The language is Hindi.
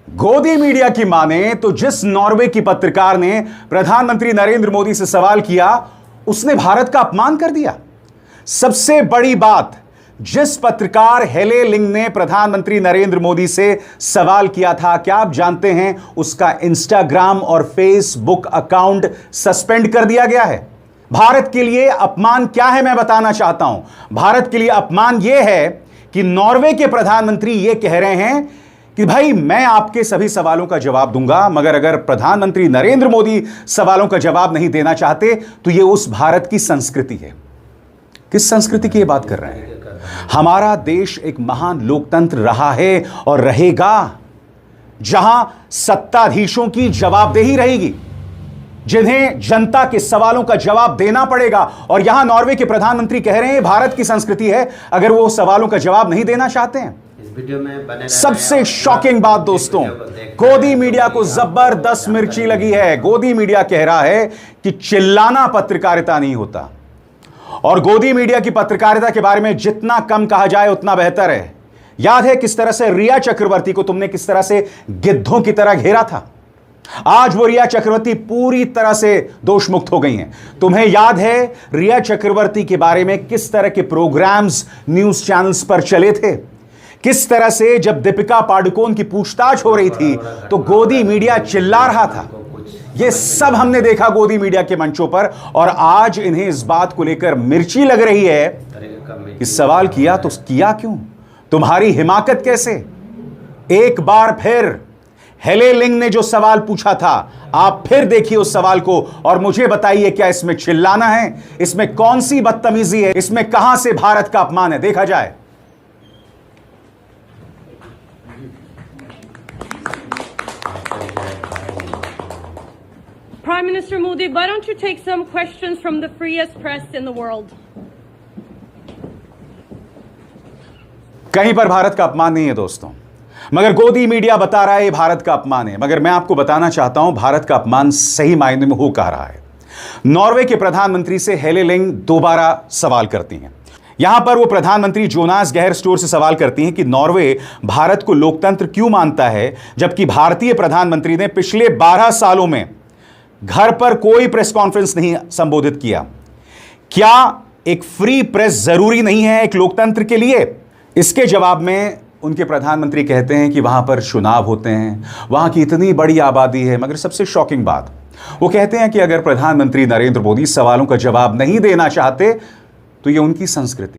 गोदी मीडिया की माने तो जिस नॉर्वे की पत्रकार ने प्रधानमंत्री नरेंद्र मोदी से सवाल किया, उसने भारत का अपमान कर दिया। सबसे बड़ी बात, जिस पत्रकार हेले लिंग ने प्रधानमंत्री नरेंद्र मोदी से सवाल किया था, क्या आप जानते हैं उसका इंस्टाग्राम और फेसबुक अकाउंट सस्पेंड कर दिया गया है। भारत के लिए अपमान क्या है, मैं बताना चाहता हूं। भारत के लिए अपमान यह है कि नॉर्वे के प्रधानमंत्री यह कह रहे हैं कि भाई मैं आपके सभी सवालों का जवाब दूंगा, मगर अगर प्रधानमंत्री नरेंद्र मोदी सवालों का जवाब नहीं देना चाहते तो यह उस भारत की संस्कृति है। किस संस्कृति की बात कर रहे हैं? हमारा देश एक महान लोकतंत्र रहा है और रहेगा, जहां सत्ताधीशों की जवाबदेही रहेगी, जिन्हें जनता के सवालों का जवाब देना पड़ेगा। और यहां नॉर्वे के प्रधानमंत्री कह रहे हैं भारत की संस्कृति है, अगर वो सवालों का जवाब नहीं देना चाहते हैं। सबसे शॉकिंग बात दोस्तों, गोदी मीडिया को जबरदस्त मिर्ची लगी है। गोदी मीडिया कह रहा है कि चिल्लाना पत्रकारिता नहीं होता, और गोदी मीडिया की पत्रकारिता के बारे में जितना कम कहा जाए उतना बेहतर है। याद है किस तरह से रिया चक्रवर्ती को तुमने किस तरह से गिद्धों की तरह घेरा था। आज वो रिया चक्रवर्ती पूरी तरह से दोष मुक्त हो गई हैं। तुम्हें याद है रिया चक्रवर्ती के बारे में किस तरह के प्रोग्राम्स न्यूज चैनल्स पर चले थे, किस तरह से जब दीपिका पादुकोण की पूछताछ हो रही थी तो गोदी मीडिया चिल्ला रहा था। यह सब हमने देखा गोदी मीडिया के मंचों पर, और आज इन्हें इस बात को लेकर मिर्ची लग रही है कि सवाल किया तो किया क्यों, तुम्हारी हिमाकत कैसे। एक बार फिर हेले लिंग ने जो सवाल पूछा था, आप फिर देखिए उस सवाल को और मुझे बताइए क्या इसमें चिल्लाना है, इसमें कौन सी बदतमीजी है, इसमें कहां से भारत का अपमान है, देखा जाए। Prime Minister Modi, why don't you take some questions from the freest press in the world? कहीं पर भारत का अपमान नहीं है दोस्तों, मगर गोदी मीडिया बता रहा है ये भारत का अपमान है। मगर मैं आपको बताना चाहता हूं भारत का अपमान सही मायने में हो कह रहा है। नॉर्वे के प्रधानमंत्री से हेले लिंग दोबारा सवाल करती हैं। यहां पर वो प्रधानमंत्री जोनास गहर स्टोर से सवाल करती हैं कि नॉर्वे भारत को लोकतंत्र क्यों मानता है, जबकि भारतीय प्रधानमंत्री ने पिछले 12 सालों में घर पर कोई प्रेस कॉन्फ्रेंस नहीं संबोधित किया। क्या एक फ्री प्रेस जरूरी नहीं है एक लोकतंत्र के लिए? इसके जवाब में उनके प्रधानमंत्री कहते हैं कि वहां पर चुनाव होते हैं, वहां की इतनी बड़ी आबादी है। मगर सबसे शॉकिंग बात, वो कहते हैं कि अगर प्रधानमंत्री नरेंद्र मोदी सवालों का जवाब नहीं देना चाहते तो ये उनकी संस्कृति